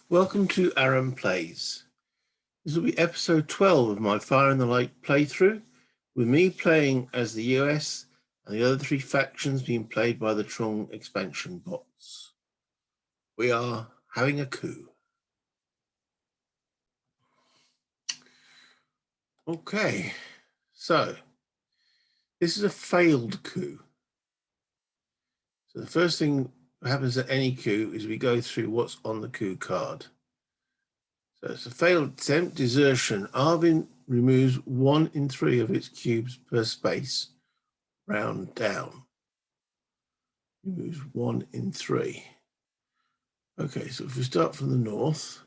Welcome to Aaron Plays. This will be episode 12 of my Fire and the Light playthrough, with me playing as the US and the other three factions being played by the Tru'ng expansion bots. We are having a coup. Okay, so this is a failed coup. So the first thing that happens at any coup is we go through what's on the coup card. So it's a failed attempt, desertion. Arvin removes 1 in 3 of its cubes per space, round down. Removes 1 in 3. Okay, so if we start from the north,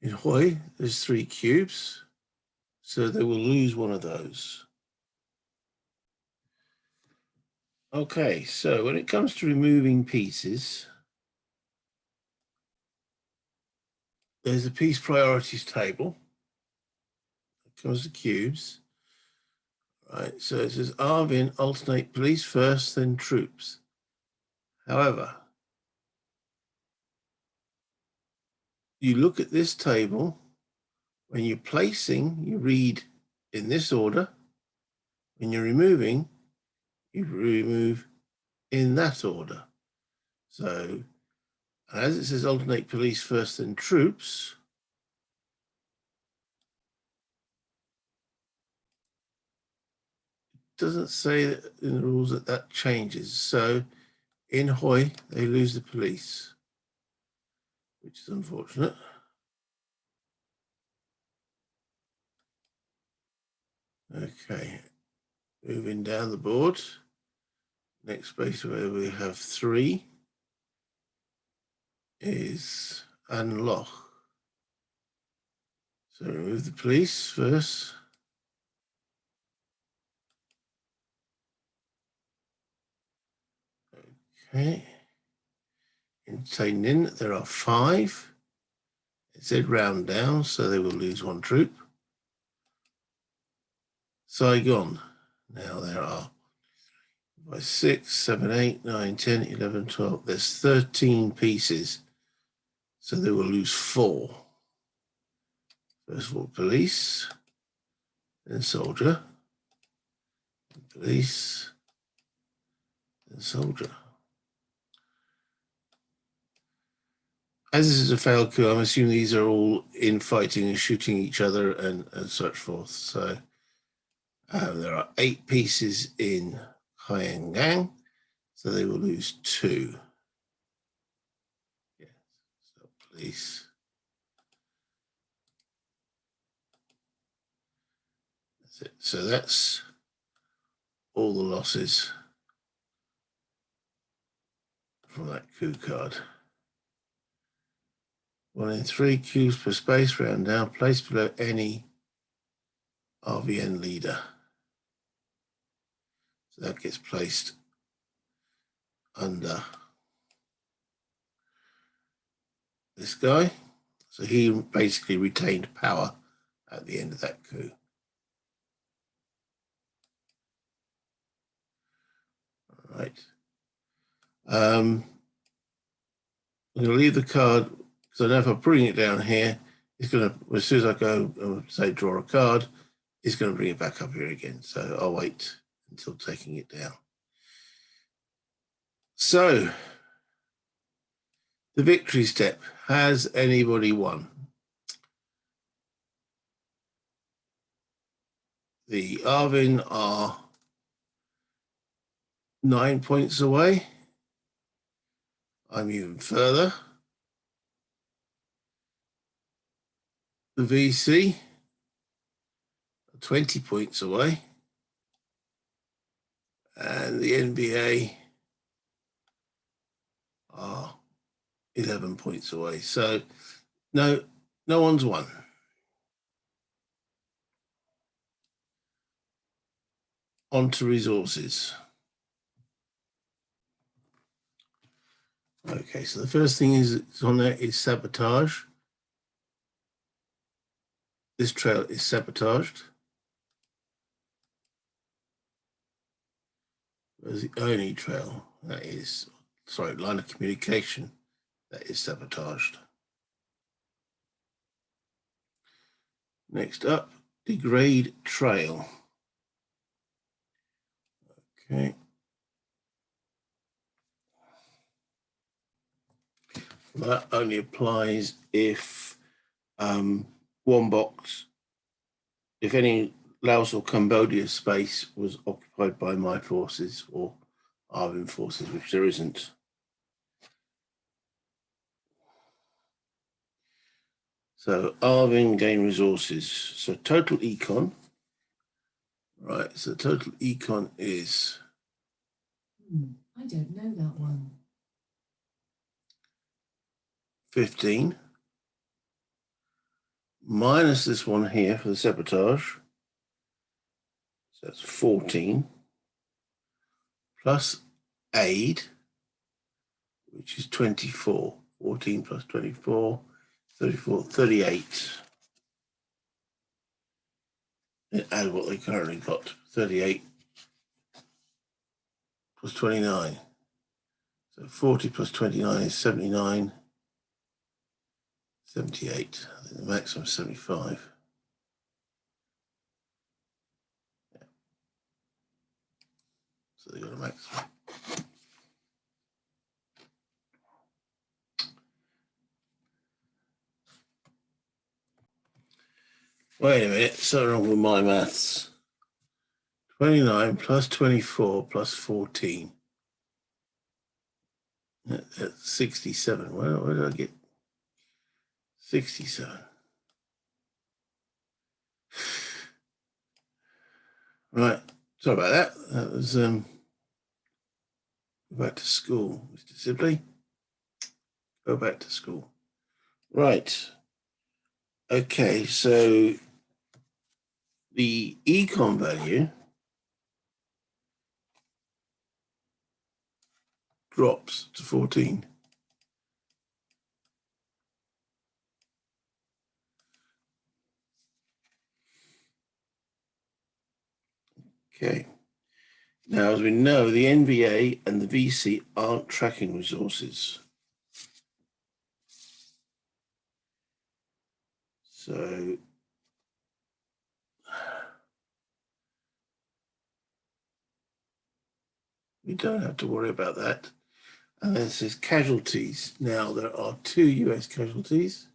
in Hoi, there's 3 cubes, so they will lose 1 of those. Okay, so when it comes to removing pieces, there's a piece priorities table. It comes to cubes. Right, so it says Arvin alternate police first, then troops. However, you look at this table, when you're placing, you read in this order. When you're removing, you remove in that order. So, as it says alternate police first, then troops, it doesn't say in the rules that changes. So, in Hoi, they lose the police, which is unfortunate. Okay, moving down the board. Next space where we have 3 is unlock. So remove the police first. Okay. In Tainin, there are 5. It said round down, so they will lose 1 troop. Saigon, now there are 5, 6, 7, 8, 9, 10, 11, 12. There's 13 pieces, so they will lose 4. First of all, police, then soldier, police, then soldier. As this is a failed coup, I'm assuming these are all infighting and shooting each other and such forth. So there are 8 pieces in Haiyangang, so they will lose 2. Yeah, so police. That's it. So that's all the losses from that coup card. 1 in 3 cubes per space, round down, placed below any RVN leader. So that gets placed under this guy. So he basically retained power at the end of that coup. All right. I'm going to leave the card because I know if I bring it down here, it's going to, as soon as I go and say draw a card, it's going to bring it back up here again. So I'll wait until taking it down. So the victory step, has anybody won? The Arvin are 9 points away. I'm even further. The VC are 20 points away. And the NBA are 11 points away. So no one's won. On to resources. Okay, so the first thing is on there is sabotage. This trail is sabotaged. There's the only trail that is, line of communication that is sabotaged. Next up, degrade trail. Okay. That only applies if one box, if any Laos or Cambodia space was occupied by my forces or Arvin forces, which there isn't. So Arvin gain resources. So total econ. Right, so total econ is... I don't know that one. 15. Minus this one here for the sabotage. So that's 14. Plus aid, which is 24. 14 plus 24, 34, 38. And add what they currently got. 38 plus 29. So 40 plus 29 is 79. 78. I think the maximum is 75. Yeah. So they got a maximum. Wait a minute, something wrong with my maths. 29 plus 24 plus 14. That's 67. Where did I get 67? Right, sorry about that. That was go back to school, Mr. Sibley. Go back to school. Right. Okay, so the econ value drops to 14. Okay. Now, as we know, the NVA and the VC aren't tracking resources. So we don't have to worry about that. And then it says casualties. Now, there are 2 US casualties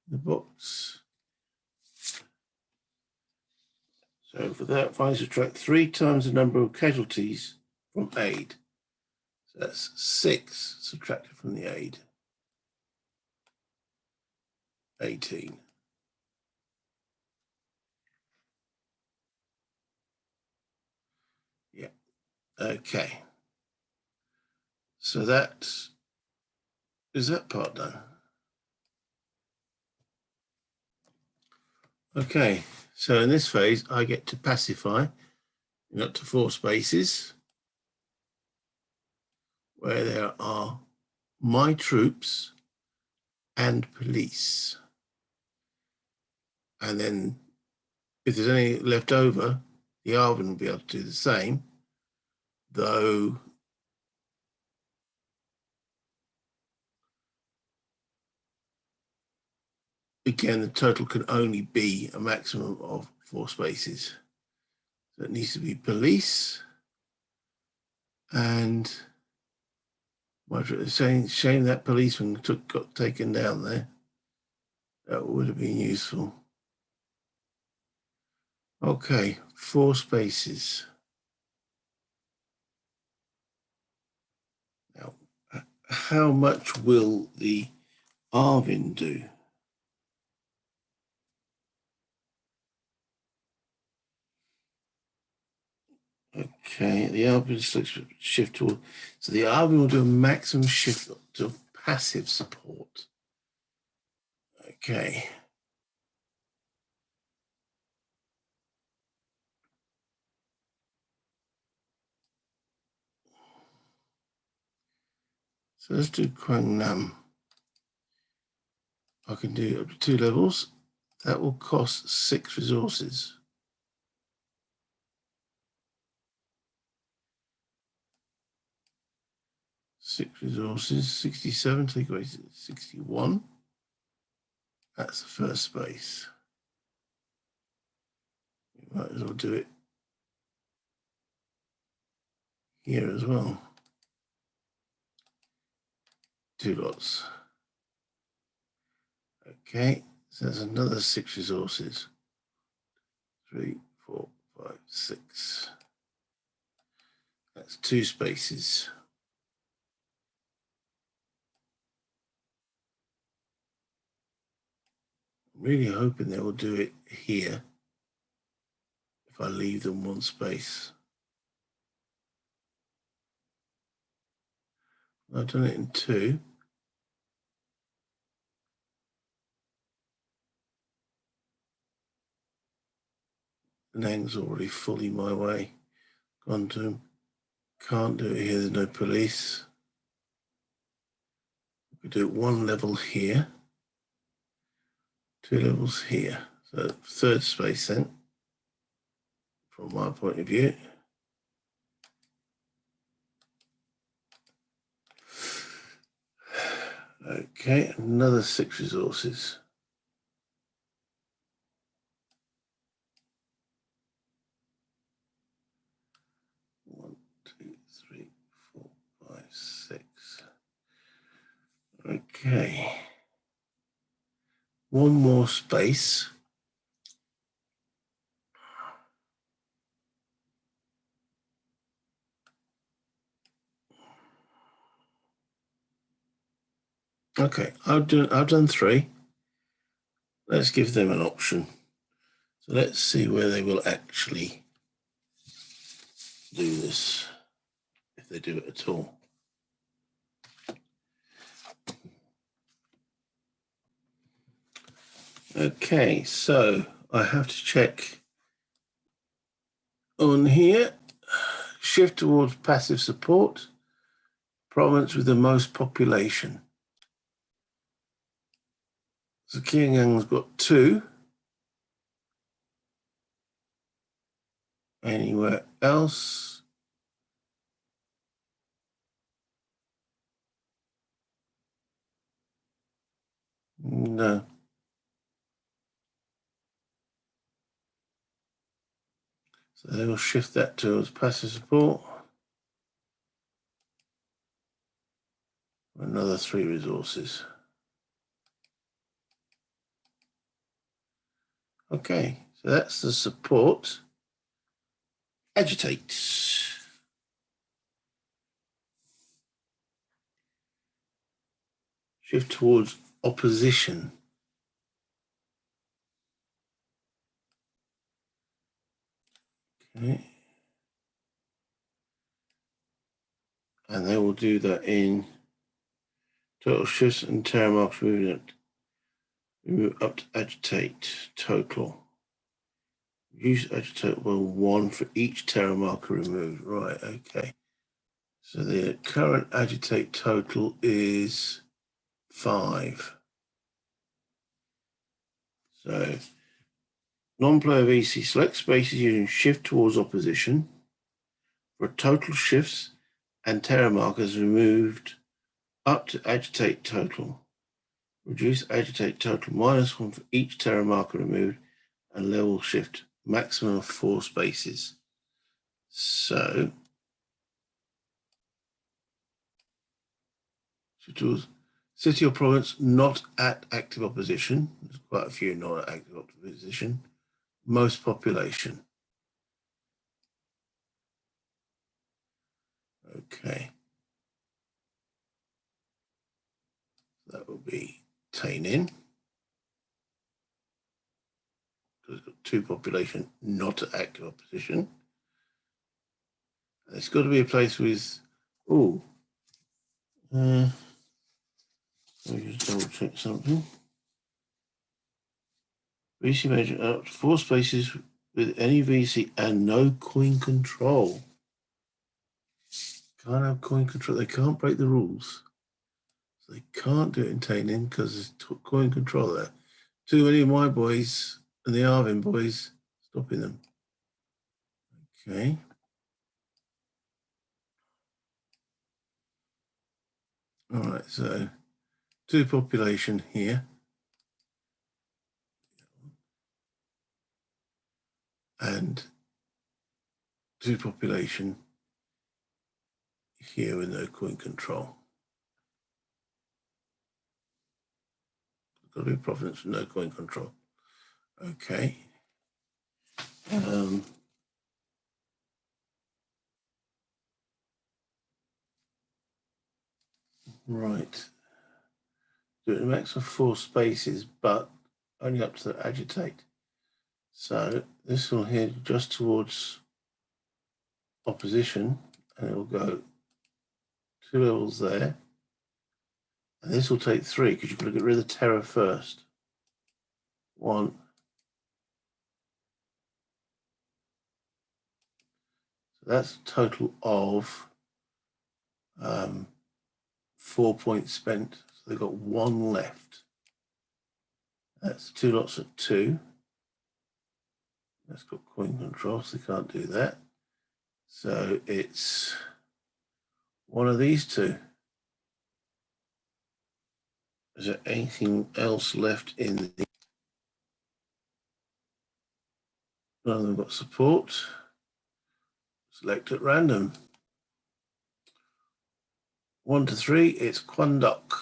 in the box. So for that, finally subtract 3 times the number of casualties from aid. So that's 6 subtracted from the aid. 18. Yeah. Okay. So that is that part done. Okay. So in this phase, I get to pacify in up to 4 spaces where there are my troops and police. And then if there's any left over, the Arvin will be able to do the same, though again, the total can only be a maximum of 4 spaces. So it needs to be police and shame that policeman got taken down there. That would have been useful. Okay, 4 spaces. Now, how much will the Arvin do? Okay, the Arvin shift tool. So the Arvin will do a maximum shift to passive support. Okay. So let's do Quang Nam. I can do up to 2 levels. That will cost 6 resources. 6 resources, 67, take away 61. That's the first space. Might as well do it here as well. 2 lots. Okay, so there's another 6 resources. 3, 4, 5, 6. That's 2 spaces. I'm really hoping they will do it here if I leave them 1 space. I've done it in 2. Nang's already fully my way. Gone to him. Can't do it here, there's no police. We could do it 1 level here. 2 levels here. So 3rd space then, from my point of view. Okay, another 6 resources. One, 2, 3, 4, 5, 6. Okay. 1 more space. Okay, I've done 3. Let's give them an option. So let's see where they will actually do this, if they do it at all. Okay, so I have to check on here. Shift towards passive support. Province with the most population. So Kyungang's got 2. Anywhere else? No. So they will shift that towards passive support. Another 3 resources. Okay, so that's the support. Agitate. Shift towards opposition. Okay. And they will do that in total shifts and terra marks movement. We move up to agitate total. Use agitate well 1 for each terra marker removed. Right, okay. So the current agitate total is 5. So non-player VC select spaces using shift towards opposition for total shifts and terra markers removed up to agitate total. Reduce agitate total -1 for each terra marker removed and level shift maximum of 4 spaces. So city or province not at active opposition. There's quite a few not at active opposition. Most population. Okay. That will be Tainin. Because it's got 2 population not at active opposition. And it's got to be a place with, let me just double check something. VC major up to 4 spaces with any VC and no coin control. Can't have coin control. They can't break the rules. So they can't do it in Tainin because there's coin control there. Too many of my boys and the Arvin boys stopping them. Okay. All right, so 2 population here. and to population here with no coin control. Got to be province with no coin control. Okay. Right. Do it in a max of 4 spaces, but only up to the agitate. So this will head just towards opposition, and it will go 2 levels there. And this will take 3 because you've got to get rid of the terror first. 1. So that's a total of 4 points spent. So they've got 1 left. That's 2 lots of 2. That's got coin control, so they can't do that. So it's one of these 2. Is there anything else left in the... None of them got support. Select at random. 1 to 3, it's Kwandok.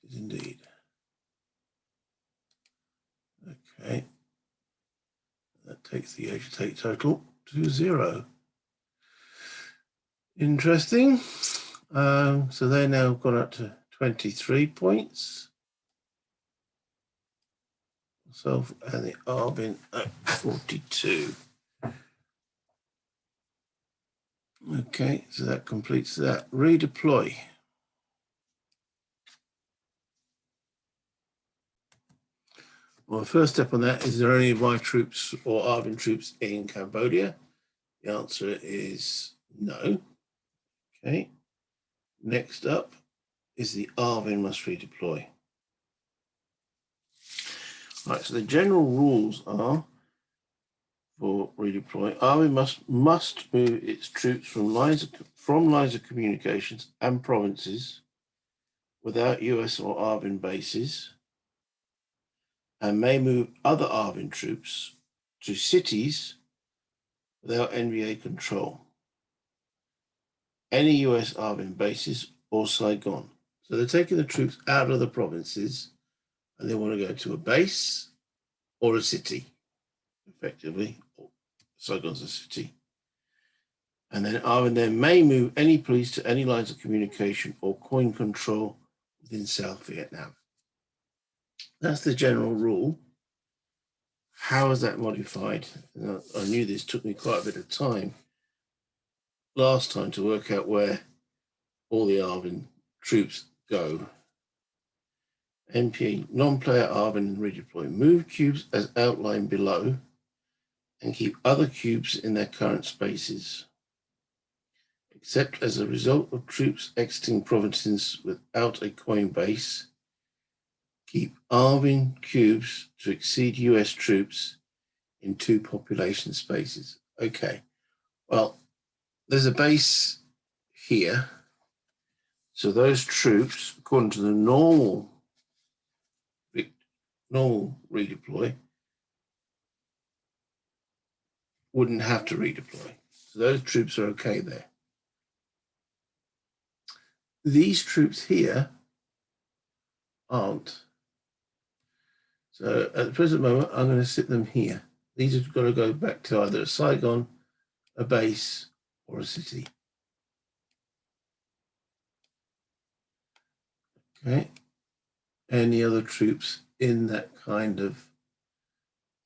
It is indeed. Okay. That takes the agitate total to 0. Interesting. So they're now gone up to 23 points. Myself and the Arbin at 42. Okay, so that completes that. Redeploy. Well, the first step on that is there any of my troops or Arbin troops in Cambodia? The answer is no. Okay. Next up is the Arvin must redeploy. Right, so the general rules are for redeploy. Arvin must move its troops from lines of communications and provinces without US or Arvin bases, and may move other Arvin troops to cities without NVA control, any US Arvin bases or Saigon. So they're taking the troops out of the provinces and they want to go to a base or a city, effectively. Saigon's a city. And then Arvin then may move any police to any lines of communication or coin control within South Vietnam. That's the general rule. How is that modified? I knew this took me quite a bit of time last time to work out where all the Arvin troops go. NPA, non-player Arvin and redeploy. Move cubes as outlined below and keep other cubes in their current spaces. Except as a result of troops exiting provinces without a coin base, keep Arvin cubes to exceed US troops in 2 population spaces. Okay, well, there's a base here. So those troops, according to the normal redeploy, wouldn't have to redeploy. So those troops are okay there. These troops here aren't. So at the present moment, I'm going to sit them here. These have got to go back to either a Saigon, a base, or a city. Okay. Any other troops in that kind of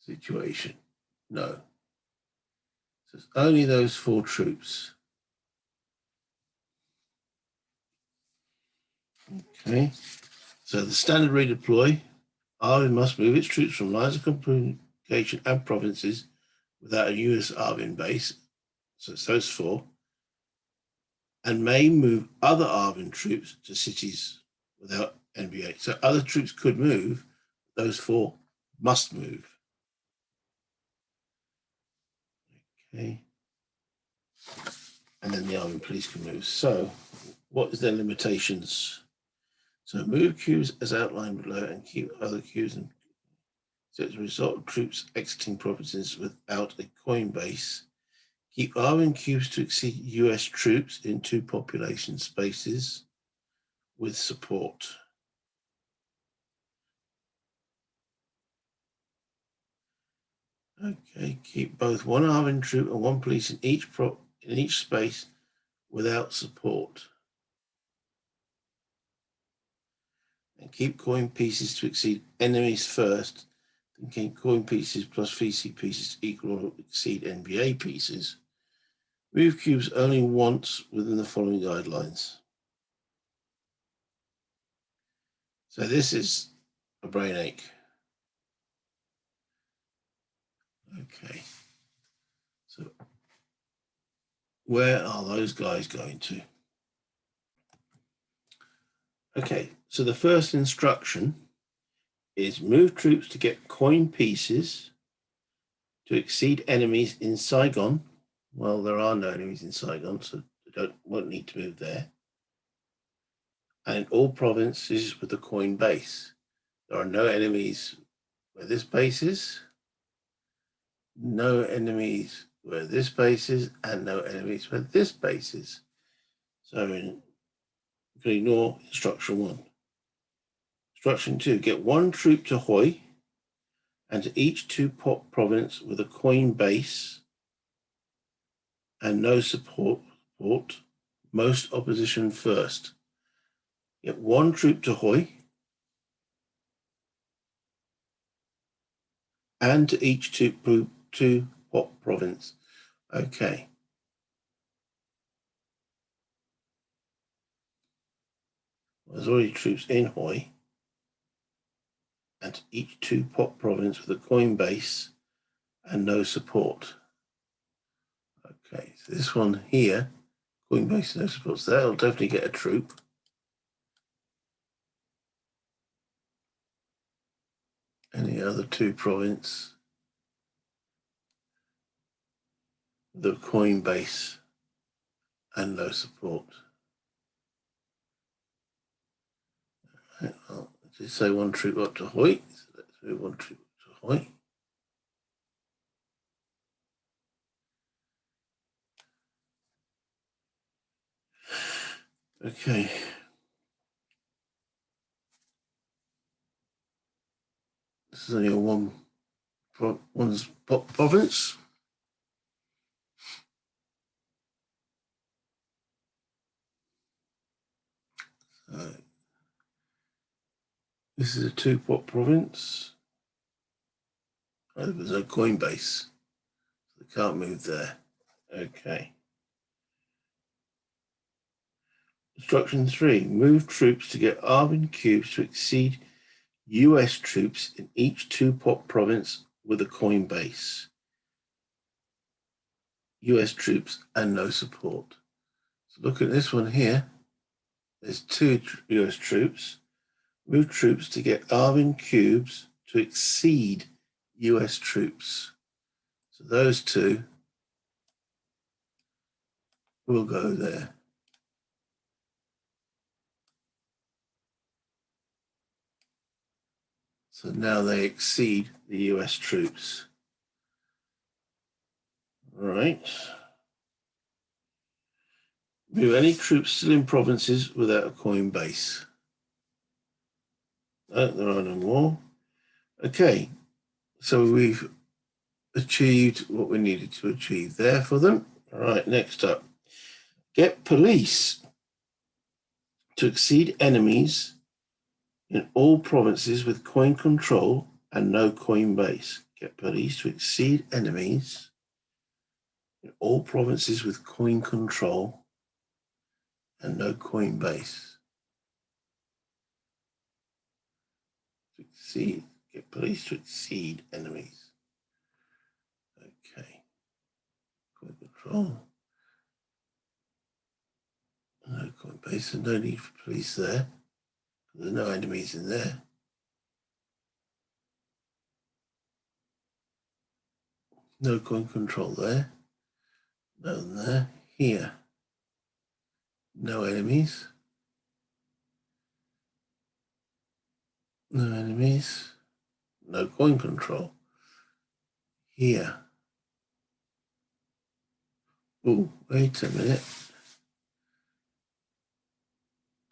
situation? No. So it's only those 4 troops. Okay. So the standard redeploy, Arvin must move its troops from lines of communication and provinces without a US Arvin base. So it's those 4. And may move other Arvin troops to cities without NVA. So other troops could move, those 4 must move. Okay. And then the Arvin police can move. So what is their limitations? So move cubes as outlined below and keep other cubes in So as a result of troops exiting provinces without a coin base, keep arming cubes to exceed US troops in 2 population spaces with support. Okay, keep both 1 arming troop and 1 police in each space without support. And keep coin pieces to exceed enemies first, then keep coin pieces plus VC pieces to equal or exceed NBA pieces. Move cubes only once within the following guidelines. So this is a brain ache. Okay. So where are those guys going to? Okay, so the first instruction is move troops to get coin pieces to exceed enemies in Saigon. Well, there are no enemies in Saigon, so they won't need to move there. And in all provinces with a coin base. There are no enemies where this base is, no enemies where this base is, and no enemies where this base is. So you can ignore instruction 1. Instruction 2, get 1 troop to Hoi and to each 2 province with a coin base and no support, most opposition first. Get 1 troop to Hoi and to each 2 province. Okay. Well, there's already troops in Hoi and each 2 province with a coin base and no support. Okay, so this one here, coin base and no support, so that'll definitely get a troop. Any other 2 province, the coin base and no support. Right, well, let's say 1 troop up to Hoi. So let's move 1 troop up to Hoi. Okay. This is only a one's province. So this is a 2 province. Oh, there's no coin base. So they can't move there. Okay. Instruction 3, move troops to get arming cubes to exceed US troops in each 2 province with a coin base. US troops and no support. So look at this one here. There's 2 US troops. Move troops to get arming cubes to exceed US troops. So those 2 will go there. So now they exceed the US troops. All right. Move any troops still in provinces without a coin base. No, there are no more. Okay, so we've achieved what we needed to achieve there for them. All right, next up. Get police to exceed enemies in all provinces with coin control and no coin base. Get police to exceed enemies in all provinces with coin control and no coin base. To exceed, get police to exceed enemies. Okay. Coin control. No coin base, and no need for police there. There's no enemies in there. No coin control there. None there. Here. No enemies. No enemies. no coin control. Here. Oh, wait a minute.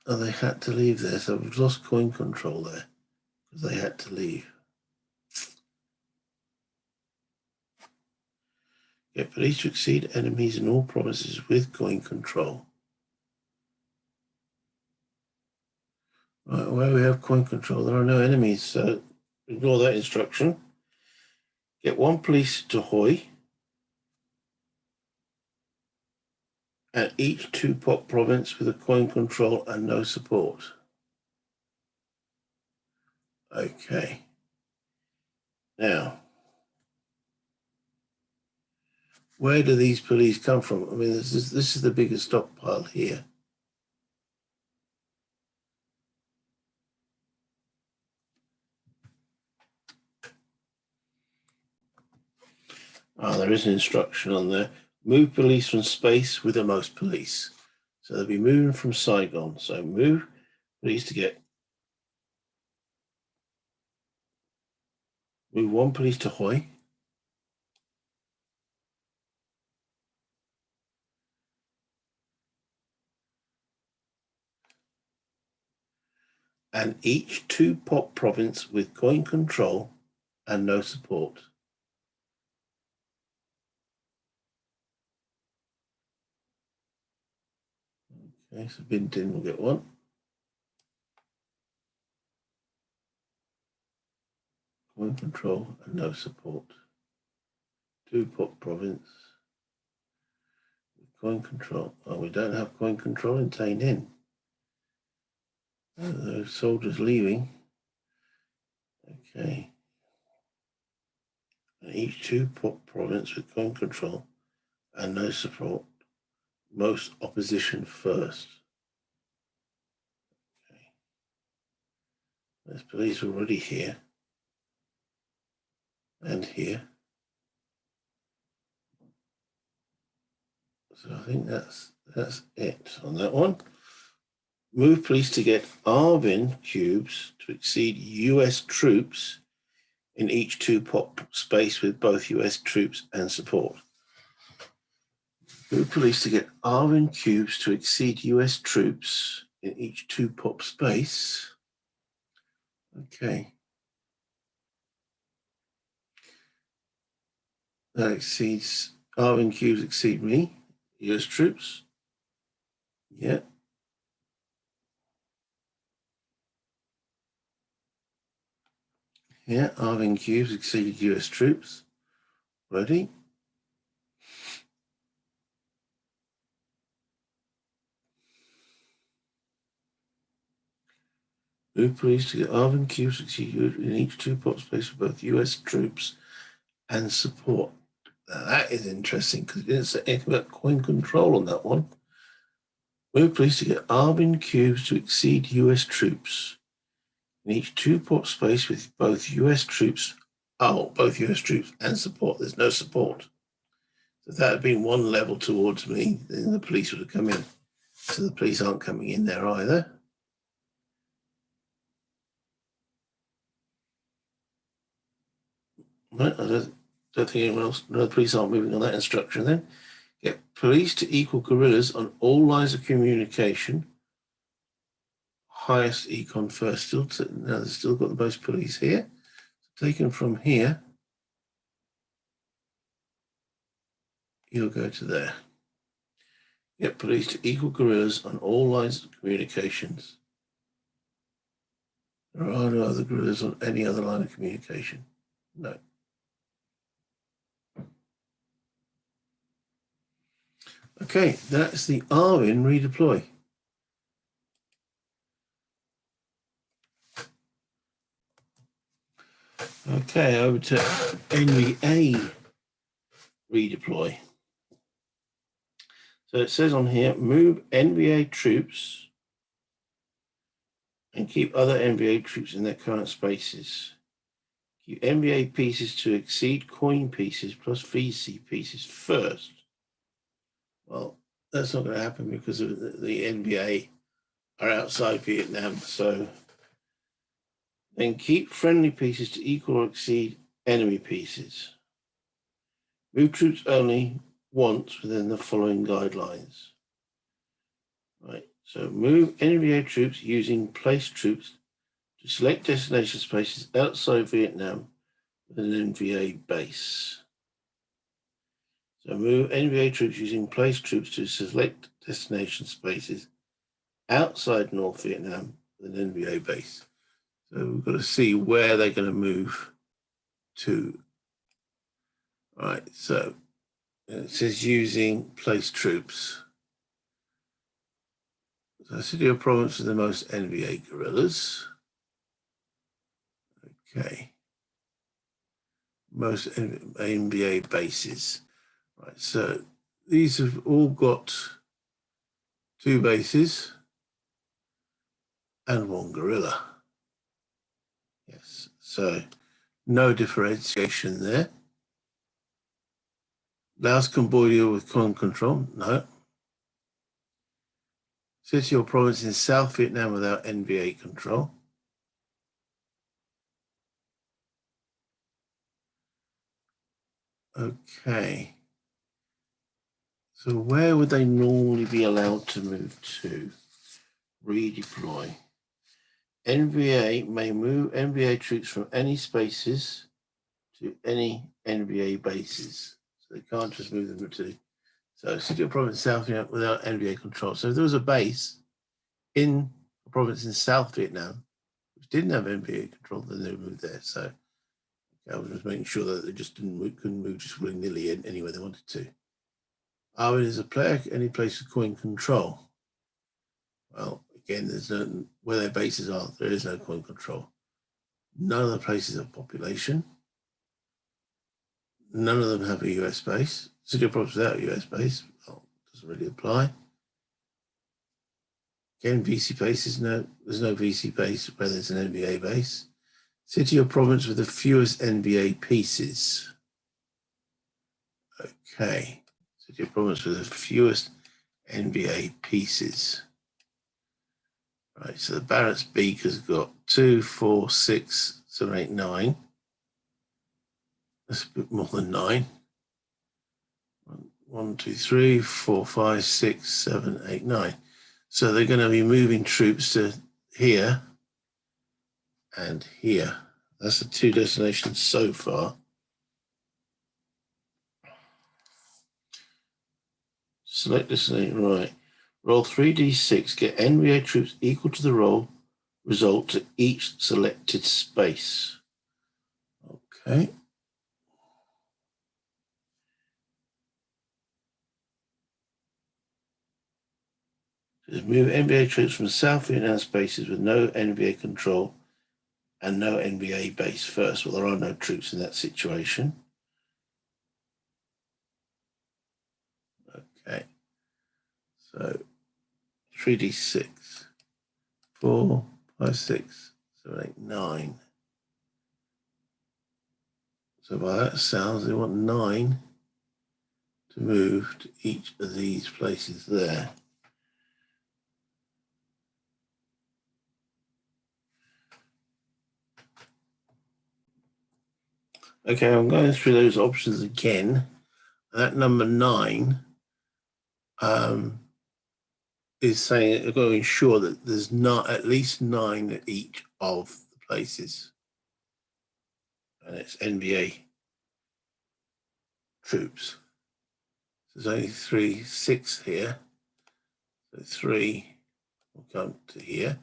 Oh, they had to leave there, so we've lost coin control there because they had to leave. Get police to exceed enemies in all provinces with coin control. Right, where we have coin control, there are no enemies, so ignore that instruction. Get one police to Hoi and each 2 pop province with a coin control and no support. Okay. Now, where do these police come from? I mean, this is the biggest stockpile here. There is an instruction on there. Move police from space with the most police. So they'll be moving from Saigon. So move police to get. Move 1 police to Hoi. And each 2 pop province with coin control and no support. Okay, so Bin Din will get 1. Coin control and no support. 2 pop province with coin control. Oh, we don't have coin control in Tain In. Those soldiers leaving. Okay. And each 2 pop province with coin control and no support. Most opposition first. Okay. There's police already here and here. So I think that's it on that one. Move police to get Arvin cubes to exceed US troops in each 2 pop space with both US troops and support. Move police to get Arvin cubes to exceed US troops in each 2 pop space. Okay. That exceeds, Arvin cubes exceed me, US troops. Yeah. Yeah, Arvin cubes exceeded US troops. Ready? Move police to get Arvin cubes exceed in each 2 pop space for both US troops and support. Now that is interesting because it didn't say anything about coin control on that one. Move police to get Arvin cubes to exceed US troops in each 2 pop space with both US troops. Oh, both US troops and support. There's no support. So if that had been 1 level towards me, then the police would have come in. So the police aren't coming in there either. Right, I don't think anyone else, no, the police aren't moving on that instruction then. Get police to equal guerrillas on all lines of communication. Highest econ first. Now they've still got the most police here. Taken from here, you'll go to there. Get police to equal guerrillas on all lines of communications. There are no other guerrillas on any other line of communication. No. Okay, that's the Arvin redeploy. Okay, over to NVA redeploy. So it says on here, move NVA troops and keep other NVA troops in their current spaces. Keep NVA pieces to exceed coin pieces plus VC pieces first. Well, that's not going to happen because the NVA are outside Vietnam, so Then keep friendly pieces to equal or exceed enemy pieces. Move troops only once within the following guidelines. Right, so move NVA troops using place troops to select destination spaces outside Vietnam with an NVA base. So move NVA troops using place troops to select destination spaces outside North Vietnam with an NVA base. So we've got to see where they're going to move to. Right, so it says using place troops. So city or province with the most NVA guerrillas. Okay. Most NVA bases. Right, so these have all got 2 bases and 1 guerrilla. Yes, so no differentiation there. Laos, Cambodia with command control, no. City or province in South Vietnam without NVA control. Okay. So where would they normally be allowed to move to? Redeploy. NVA may move NVA troops from any spaces to any NVA bases. So they can't just move them to. So city or province South Vietnam without NVA control. So if there was a base in a province in South Vietnam which didn't have NVA control, then they would move there. So I was just making sure that they just couldn't move just willy-nilly anywhere they wanted to. Are we as a player any place with coin control? Well, again, there's no where their bases are. There is no coin control. None of the places have population. None of them have a US base. City of province without a US base, well, doesn't really apply. Again, VC bases, no, there's no VC base where there's an NVA base. City or province with the fewest NVA pieces. Okay, city or province with the fewest NVA pieces. Right, so the Barrett's Beak has got 2, 4, 6, 7, 8, 9. That's a bit more than 9. 1, 2, 3, 4, 5, 6, 7, 8, 9. So they're going to be moving troops to here and here. That's the 2 destinations so far. Select destination, right. Roll 3d6, get NVA troops equal to the roll result to each selected space. Okay. Just move NVA troops from South Vietnam spaces with no NVA control and no NVA base first. Well, there are no troops in that situation. Okay. So 3d6. 4, 5, 6, 7, 8, 9. So by that sounds, they want 9 to move to each of these places there. Okay, I'm going through those options again. That number 9 is saying they're going to ensure that there's not at least 9 at each of the places. And it's NVA troops. There's only 3, 6 here. So 3 will come to here.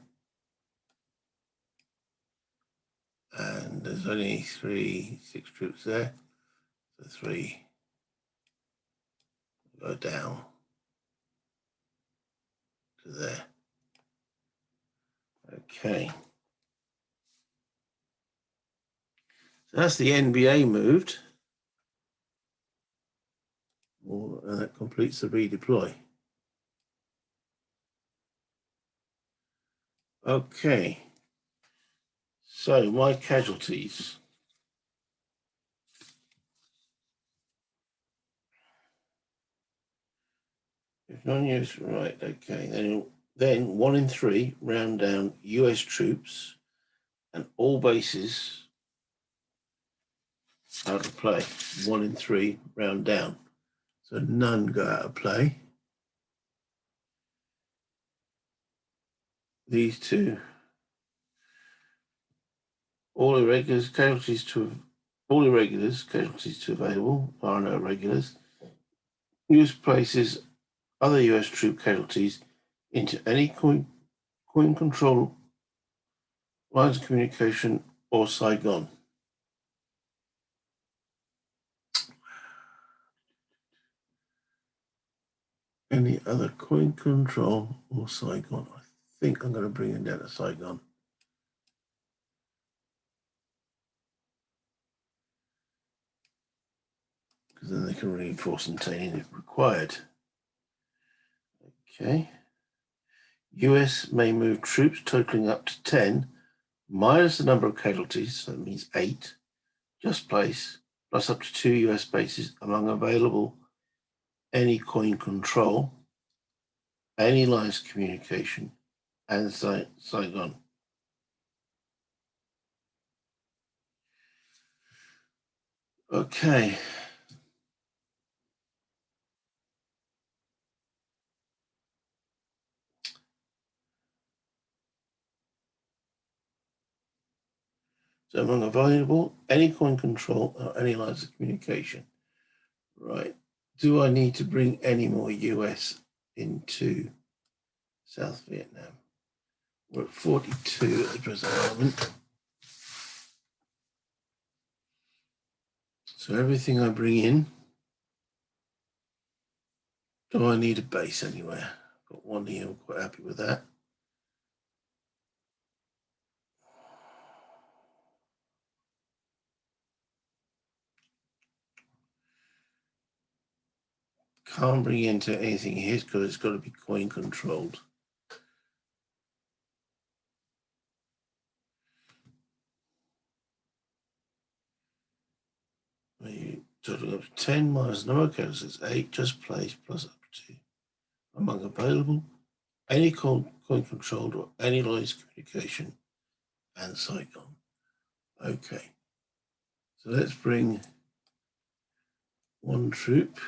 And there's only 3, 6 troops there. So 3 will go down to there. Okay. So that's the NBA moved. And that completes the redeploy. Okay. So my casualties. If non-US, right, okay. Then 1 in 3 round down US troops and all bases out of play. 1 in 3, round down. So none go out of play. These two, all irregulars, casualties to available, are no irregulars. US places other US troop casualties into any coin control lines of communication or Saigon. Any other coin control or Saigon. I think I'm going to bring it down to Saigon. Because then they can reinforce and Tainan if required. Okay. US may move troops totaling up to 10, minus the number of casualties, so that means 8, just place, plus up to 2 US bases among available any coin control, any lines of communication, and Saigon. Okay. So among available, any coin control or any lines of communication. Right. Do I need to bring any more US into South Vietnam? We're at 42 at the present moment. So everything I bring in, do I need a base anywhere? I've got one here, I'm quite happy with that. Can't bring into anything here because it's got to be coin controlled. Total up to 10 minus number of characters, 8, just place plus up to among available, any coin controlled or any lines of communication and Saigon. Okay. So let's bring one troop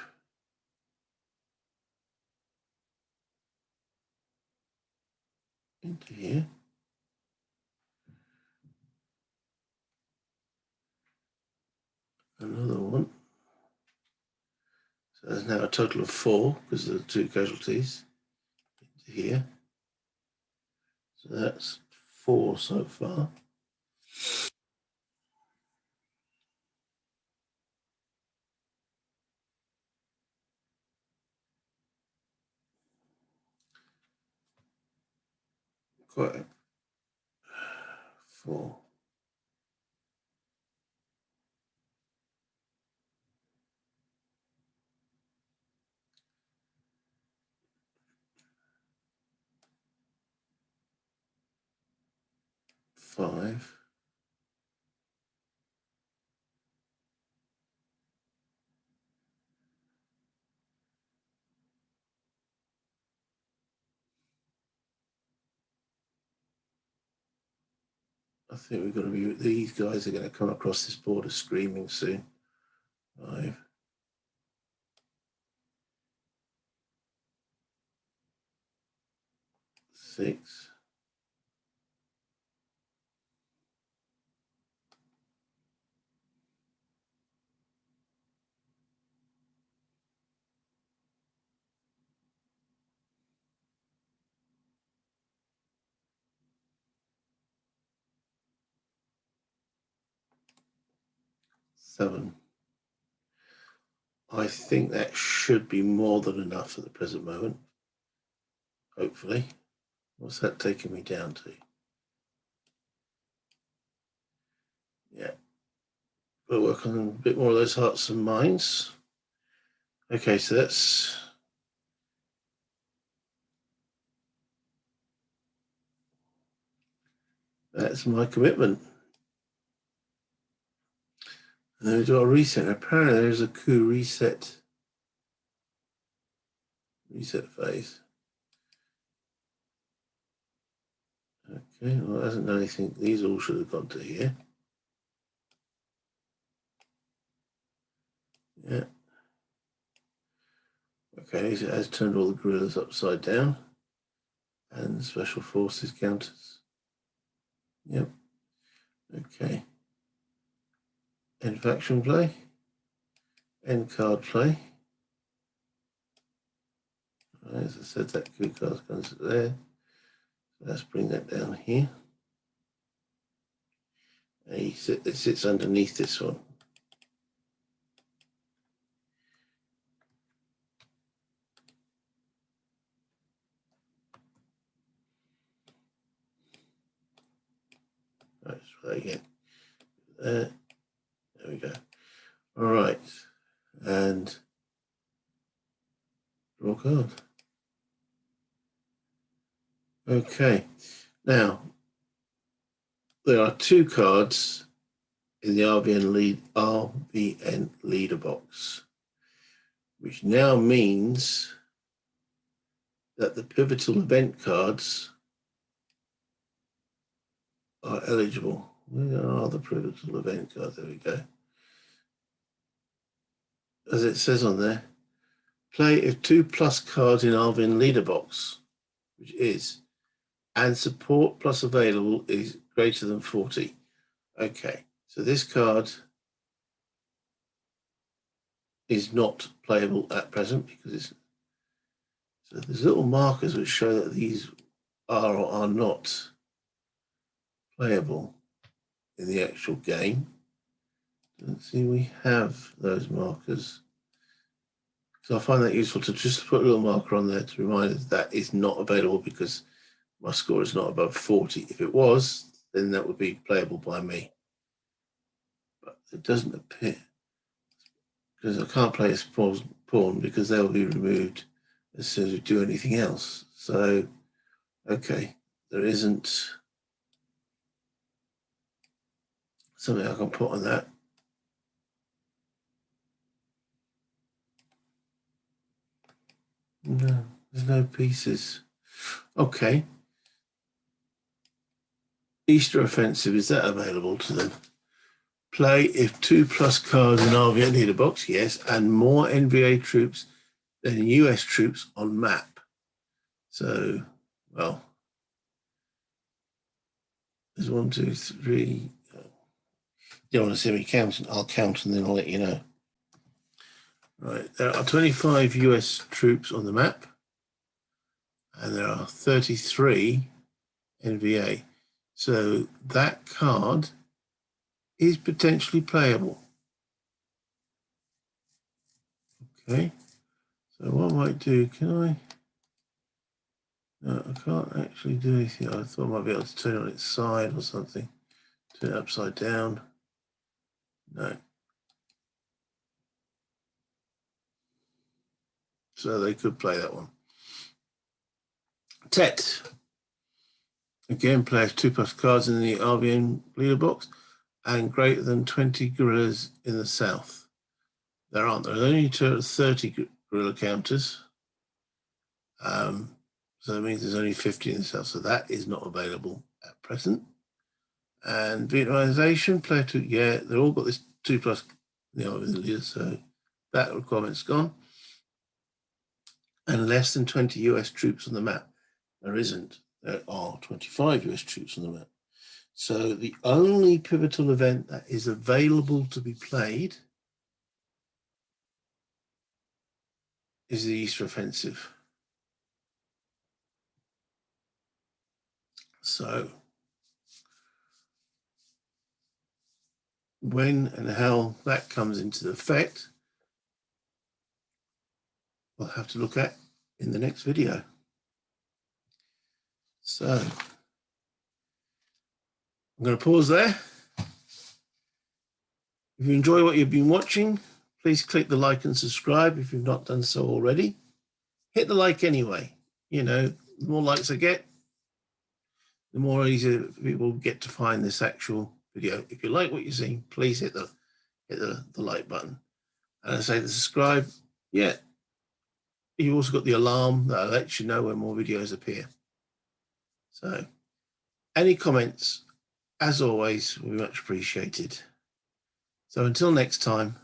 into here. Another one. So there's now a total of 4 because of the 2 casualties into here. So that's 4 so far. Quite 4. Five. I think we've got to be, these guys are going to come across this border screaming soon. 5. 6. 7. I think that should be more than enough at the present moment. Hopefully. What's that taking me down to? Yeah. We'll work on a bit more of those hearts and minds. Okay, so that's my commitment. And then we do our reset. Apparently there's a coup reset phase. Okay, well, it hasn't done anything. These all should have gone to here. Yeah. Okay, so it has turned all the guerrillas upside down. And the special forces counters. Yep. Okay. End faction play. End card play. Right, as I said, that coup card comes there. So let's bring that down here. And it sits underneath this one. Right, let's try that again. There we go. All right. And draw card. Okay. Now, there are 2 cards in the RVN leader box, which now means that the pivotal event cards are eligible. Where are the pivotal event cards? There we go. As it says on there, play if 2+ cards in RVN leader box, which is, and support plus available is greater than 40. Okay, so this card is not playable at present because it's, so there's little markers which show that these are or are not playable in the actual game. Let's see, we have those markers. So I find that useful to just put a little marker on there to remind us that is not available because my score is not above 40. If it was, then that would be playable by me. But it doesn't appear, because I can't play a pawn because they'll be removed as soon as we do anything else. So, okay, there isn't something I can put on that. No, there's no pieces. Okay. Easter Offensive, is that available to them? Play if 2+ cards in RVN leader box, yes, and more NVA troops than US troops on map. So, well, there's 1, 2, 3. You don't want to see me counting, I'll count and then I'll let you know. Right, there are 25 US troops on the map, and there are 33 NVA. So that card is potentially playable. Okay, so what I might do, can I? No, I can't actually do anything. I thought I might be able to turn it on its side or something. Turn it upside down. No. So they could play that one. Tet. Again, plays 2+ cards in the RVN leader box and greater than 20 guerrillas in the south. There aren't. There's only 30 guerrilla counters. So that means there's only 50 in the south. So that is not available at present. And Vietnamization, player 2, yeah, they've all got this 2+ in the RVN leader, so that requirement's gone. And less than 20 US troops on the map. There isn't. There are 25 US troops on the map. So the only pivotal event that is available to be played is the Easter Offensive. So when and how that comes into effect, we'll have to look at in the next video. So I'm going to pause there. If you enjoy what you've been watching, please click the like and subscribe if you've not done so already. Hit the like anyway. You know, the more likes I get, the more easier people get to find this actual video. If you like what you're seeing, please hit the like button. And I say the subscribe, yeah. You've also got the alarm that lets you know when more videos appear. So Any comments, as always, will be much appreciated. So until next time,